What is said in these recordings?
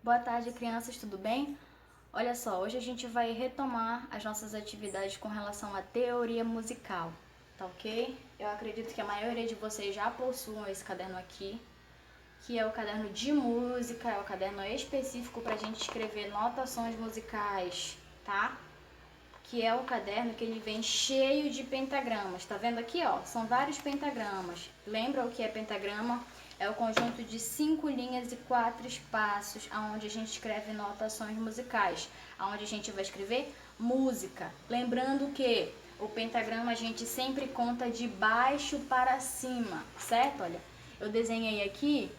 Boa tarde, crianças, tudo bem? Olha só, hoje a gente vai retomar as nossas atividades com relação à teoria musical, tá ok? Eu acredito que a maioria de vocês já possuam esse caderno aqui, que é o caderno de música, é o caderno específico para a gente escrever notações musicais, tá? Que é o caderno que ele vem cheio de pentagramas. Tá vendo aqui, ó? São vários pentagramas. Lembra o que é pentagrama? É o conjunto de 5 linhas e 4 espaços, aonde a gente escreve notações musicais, aonde a gente vai escrever música. Lembrando que o pentagrama a gente sempre conta de baixo para cima, certo? Olha, eu desenhei aqui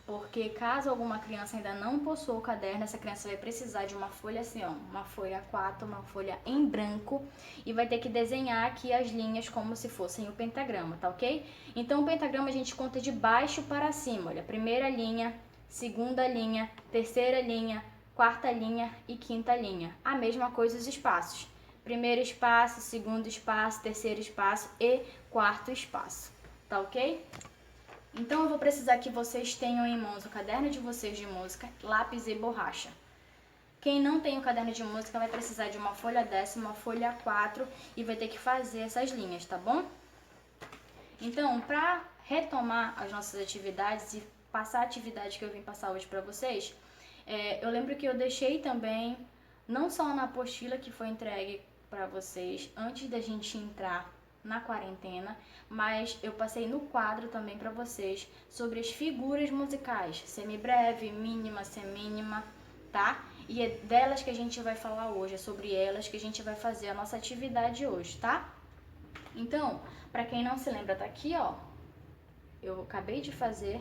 porque caso alguma criança ainda não possua o caderno, essa criança vai precisar de uma folha assim, ó, uma folha A4, uma folha em branco, e vai ter que desenhar aqui as linhas como se fossem o pentagrama, tá ok? Então o pentagrama a gente conta de baixo para cima, olha, primeira linha, segunda linha, terceira linha, quarta linha e quinta linha. A mesma coisa os espaços. Primeiro espaço, segundo espaço, terceiro espaço e quarto espaço, tá ok? Então eu vou precisar que vocês tenham em mãos o caderno de vocês de música, lápis e borracha. Quem não tem o caderno de música vai precisar de uma folha dessa, uma folha A4 e vai ter que fazer essas linhas, tá bom? Então, para retomar as nossas atividades e passar a atividade que eu vim passar hoje para vocês, eu lembro que eu deixei também, não só na apostila que foi entregue para vocês antes da gente entrar na quarentena, mas eu passei no quadro também para vocês sobre as figuras musicais, semibreve, mínima, semínima, tá? E é delas que a gente vai falar hoje, é sobre elas que a gente vai fazer a nossa atividade hoje, tá? Então, para quem não se lembra, tá aqui, ó. Eu acabei de fazer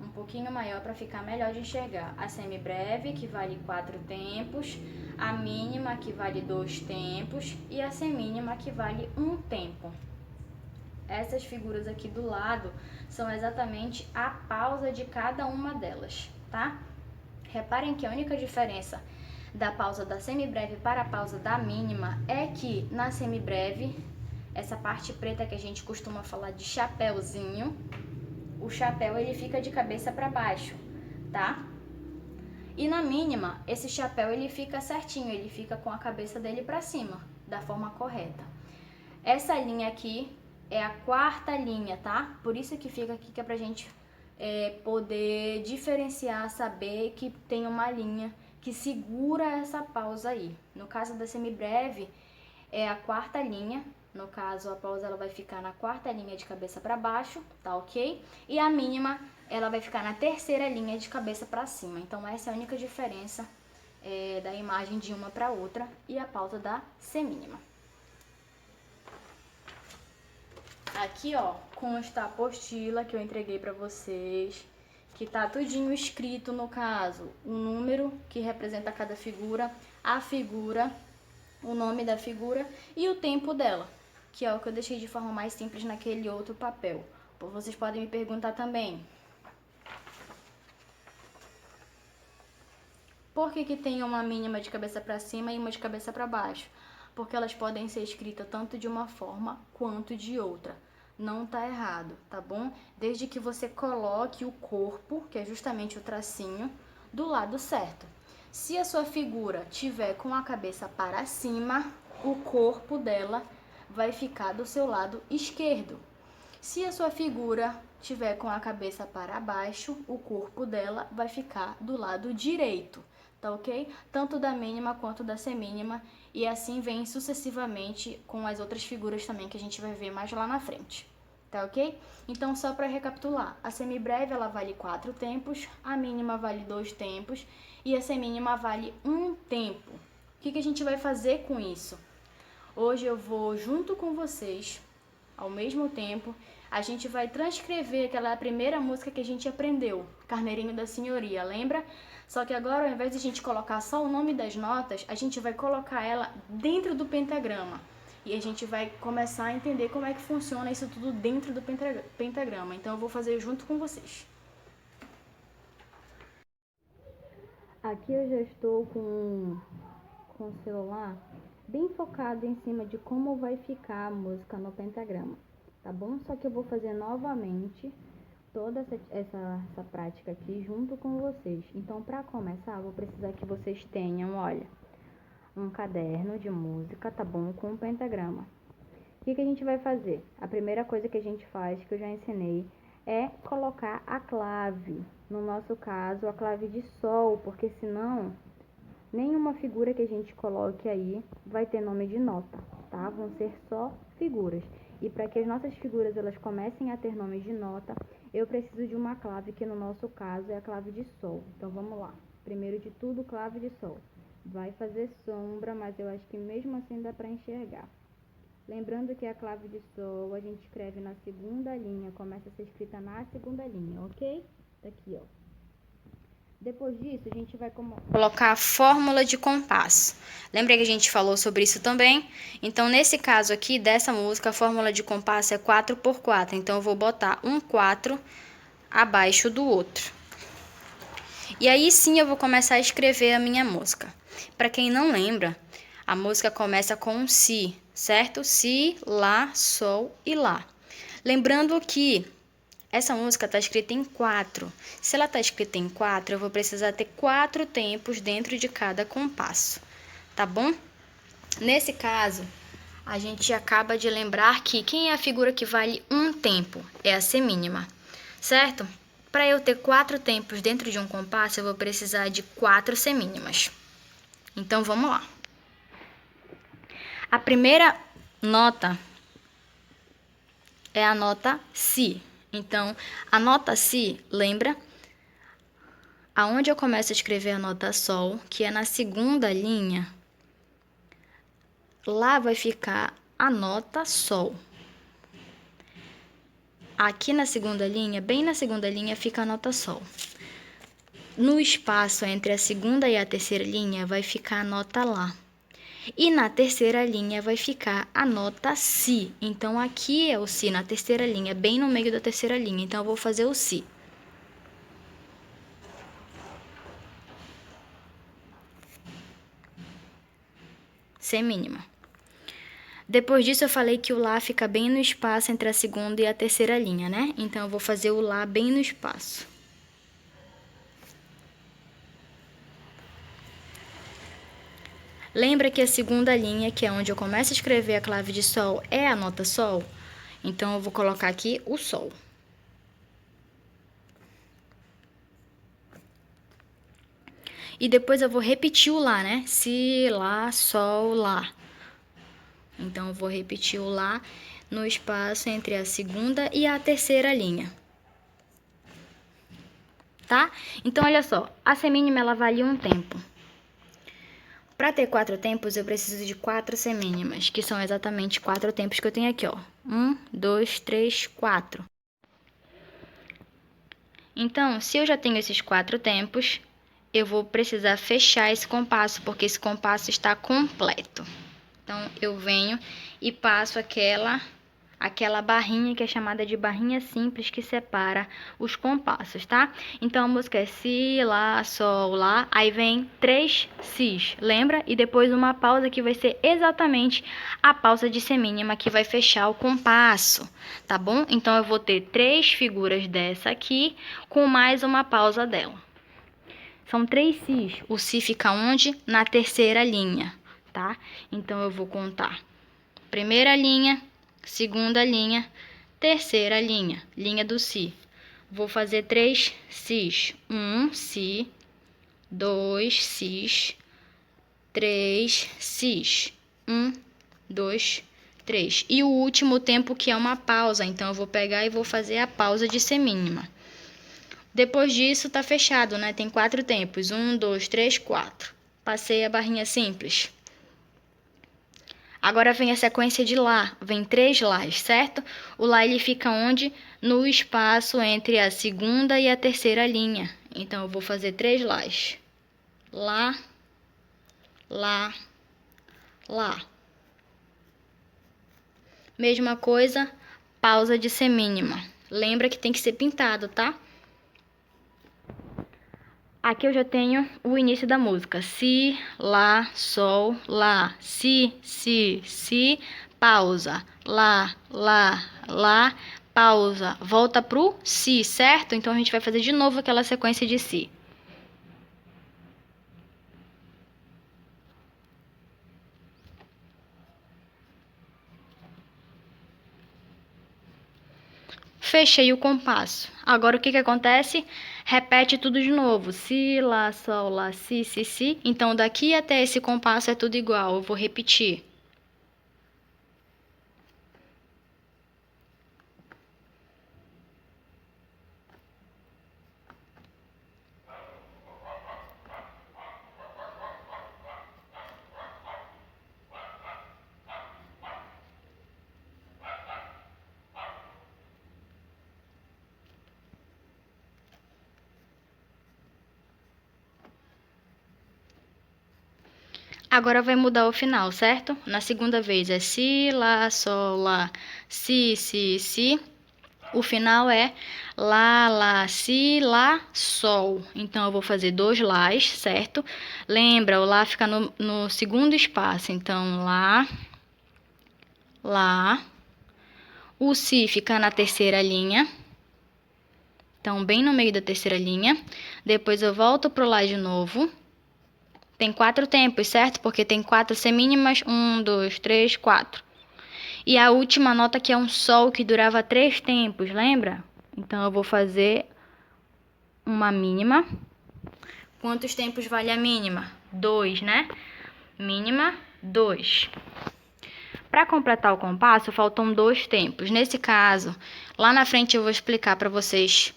um pouquinho maior para ficar melhor de enxergar. A semibreve, que vale 4 tempos, a mínima, que vale 2 tempos, e a semínima, que vale 1 tempo. Essas figuras aqui do lado são exatamente a pausa de cada uma delas, tá? Reparem que a única diferença da pausa da semibreve para a pausa da mínima é que na semibreve, essa parte preta que a gente costuma falar de chapéuzinho, o chapéu ele fica de cabeça para baixo, tá? E na mínima, esse chapéu ele fica certinho, ele fica com a cabeça dele para cima, da forma correta. Essa linha aqui é a quarta linha, tá? Por isso que fica aqui que é pra gente poder diferenciar, saber que tem uma linha que segura essa pausa aí. No caso da semibreve, é a quarta linha. No caso, a pausa ela vai ficar na quarta linha de cabeça para baixo, tá ok? E a mínima, ela vai ficar na terceira linha de cabeça para cima. Então, essa é a única diferença da imagem de uma para outra e a pausa da semínima. Aqui, ó, consta a apostila que eu entreguei para vocês, que tá tudinho escrito, no caso, o número que representa cada figura, a figura, o nome da figura e o tempo dela, que é o que eu deixei de forma mais simples naquele outro papel. Vocês podem me perguntar também, por que tem uma mínima de cabeça para cima e uma de cabeça para baixo? Porque elas podem ser escritas tanto de uma forma quanto de outra. Não tá errado, tá bom? Desde que você coloque o corpo, que é justamente o tracinho, do lado certo. Se a sua figura tiver com a cabeça para cima, o corpo dela vai ficar do seu lado esquerdo. Se a sua figura tiver com a cabeça para baixo, o corpo dela vai ficar do lado direito, tá ok? Tanto da mínima quanto da semínima, e assim vem sucessivamente com as outras figuras também que a gente vai ver mais lá na frente, tá ok? Então, só para recapitular, a semibreve ela vale 4 tempos, a mínima vale 2 tempos e a semínima vale 1 tempo. O que a gente vai fazer com isso? Hoje eu vou, junto com vocês, ao mesmo tempo, a gente vai transcrever aquela primeira música que a gente aprendeu, Carneirinho da Senhoria, lembra? Só que agora, ao invés de a gente colocar só o nome das notas, a gente vai colocar ela dentro do pentagrama. E a gente vai começar a entender como é que funciona isso tudo dentro do pentagrama. Então eu vou fazer junto com vocês. Aqui eu já estou com o celular bem focado em cima de como vai ficar a música no pentagrama, tá bom? Só que eu vou fazer novamente toda essa prática aqui junto com vocês. Então, para começar, eu vou precisar que vocês tenham, olha, um caderno de música, tá bom? Com um pentagrama. O que a gente vai fazer? A primeira coisa que a gente faz, que eu já ensinei, é colocar a clave. No nosso caso, a clave de sol, porque senão nenhuma figura que a gente coloque aí vai ter nome de nota, tá? Vão ser só figuras. E para que as nossas figuras elas comecem a ter nomes de nota, eu preciso de uma clave, que no nosso caso é a clave de sol. Então vamos lá. Primeiro de tudo, clave de sol. Vai fazer sombra, mas eu acho que mesmo assim dá para enxergar. Lembrando que a clave de sol a gente escreve na segunda linha, começa a ser escrita na segunda linha, ok? Tá aqui, ó. Depois disso, a gente vai colocar a fórmula de compasso. Lembra que a gente falou sobre isso também? Então, nesse caso aqui, dessa música, a fórmula de compasso é 4x4. Então, eu vou botar um 4 abaixo do outro. E aí sim eu vou começar a escrever a minha música. Para quem não lembra, a música começa com um si, certo? Si, lá, sol e lá. Lembrando que essa música está escrita em 4. Se ela está escrita em 4, eu vou precisar ter 4 tempos dentro de cada compasso, tá bom? Nesse caso, a gente acaba de lembrar que quem é a figura que vale um tempo? É a semínima, certo? Para eu ter 4 tempos dentro de um compasso, eu vou precisar de 4 semínimas. Então, vamos lá. A primeira nota é a nota Si. Então, a nota Si, lembra? Aonde eu começo a escrever a nota Sol, que é na segunda linha, lá vai ficar a nota Sol. Aqui na segunda linha, bem na segunda linha, fica a nota Sol. No espaço entre a segunda e a terceira linha, vai ficar a nota Lá. E na terceira linha vai ficar a nota Si. Então, aqui é o Si na terceira linha, bem no meio da terceira linha. Então, eu vou fazer o Si. Semínima. Depois disso, eu falei que o Lá fica bem no espaço entre a segunda e a terceira linha, né? Então, eu vou fazer o Lá bem no espaço. Lembra que a segunda linha, que é onde eu começo a escrever a clave de Sol, é a nota Sol? Então, eu vou colocar aqui o Sol. E depois eu vou repetir o Lá, né? Si, Lá, Sol, Lá. Então, eu vou repetir o Lá no espaço entre a segunda e a terceira linha. Tá? Então, olha só. A semínima, ela vale um tempo. Para ter 4 tempos, eu preciso de 4 semínimas, que são exatamente 4 tempos que eu tenho aqui, ó. 1, 2, 3, 4. Então, se eu já tenho esses 4 tempos, eu vou precisar fechar esse compasso, porque esse compasso está completo. Então, eu venho e passo aquela barrinha que é chamada de barrinha simples, que separa os compassos, tá? Então, a música é Si, Lá, Sol, Lá. Aí vem 3 Sis, lembra? E depois uma pausa que vai ser exatamente a pausa de semínima, que vai fechar o compasso, tá bom? Então, eu vou ter 3 figuras dessa aqui, com mais uma pausa dela. São 3 Sis. O Si fica onde? Na terceira linha, tá? Então, eu vou contar. Primeira linha, segunda linha, terceira linha, linha do Si. Vou fazer 3 Sis. 1 Si, 2 Sis, 3 Sis. 1, 2, 3. E o último tempo, que é uma pausa. Então, eu vou pegar e vou fazer a pausa de semínima. Depois disso, tá fechado, né? Tem 4 tempos. 1, 2, 3, 4. Passei a barrinha simples. Agora vem a sequência de Lá, vem 3 Lás, certo? O Lá, ele fica onde? No espaço entre a segunda e a terceira linha. Então, eu vou fazer 3 Lás. Lá, Lá, Lá. Mesma coisa, pausa de semínima. Lembra que tem que ser pintado, tá? Aqui eu já tenho o início da música. Si, Lá, Sol, Lá. Si, si, si. Pausa. Lá, Lá, Lá. pausa, volta pro si, certo? Então a gente vai fazer de novo aquela sequência de si. Fechei o compasso. Agora o que que acontece? Repete tudo de novo. Si, lá, sol, lá, si, si, si. Então daqui até esse compasso é tudo igual. Eu vou repetir. Agora vai mudar o final, certo? Na segunda vez é si, lá, sol, lá, si, si, si. O final é lá, si, lá, sol. Então, eu vou fazer 2 lás, certo? Lembra, o lá fica no segundo espaço. Então, lá. O si fica na terceira linha. Então, bem no meio da terceira linha. Depois, eu volto pro lá de novo. Tem 4 tempos, certo? Porque tem 4 semínimas. 1, 2, 3, 4. E a última nota que é um sol que durava 3 tempos, lembra? Então, eu vou fazer uma mínima. Quantos tempos vale a mínima? 2, né? Mínima, 2. Para completar o compasso, faltam 2 tempos. Nesse caso, lá na frente eu vou explicar para vocês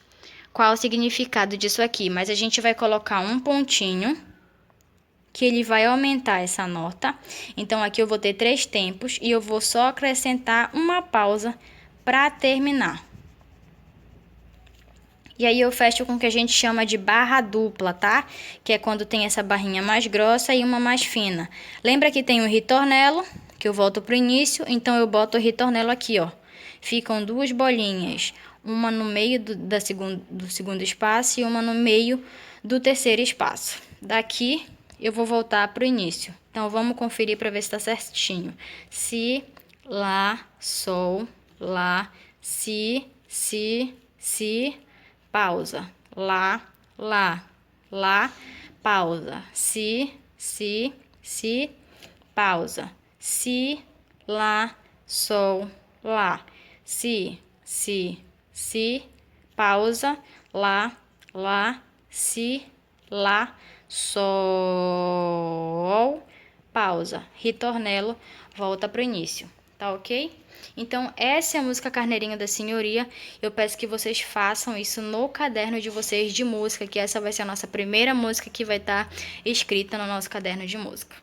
qual é o significado disso aqui. Mas a gente vai colocar um pontinho, que ele vai aumentar essa nota. Então, aqui eu vou ter 3 tempos e eu vou só acrescentar uma pausa para terminar. E aí eu fecho com o que a gente chama de barra dupla, tá? Que é quando tem essa barrinha mais grossa e uma mais fina. Lembra que tem o ritornelo, que eu volto pro início, então eu boto o ritornelo aqui, ó. Ficam 2 bolinhas, uma no meio do segundo espaço e uma no meio do terceiro espaço. Daqui eu vou voltar pro início. Então vamos conferir para ver se tá certinho. Si, lá, sol, lá, si, si, si, pausa, lá, pausa, si, pausa, si, lá, sol, lá, si, pausa, lá, si, lá, sol, pausa, ritornelo, volta pro início, tá ok? Então, essa é a música Carneirinho da Senhoria. Eu peço que vocês façam isso no caderno de vocês de música, que essa vai ser a nossa primeira música que vai estar escrita no nosso caderno de música.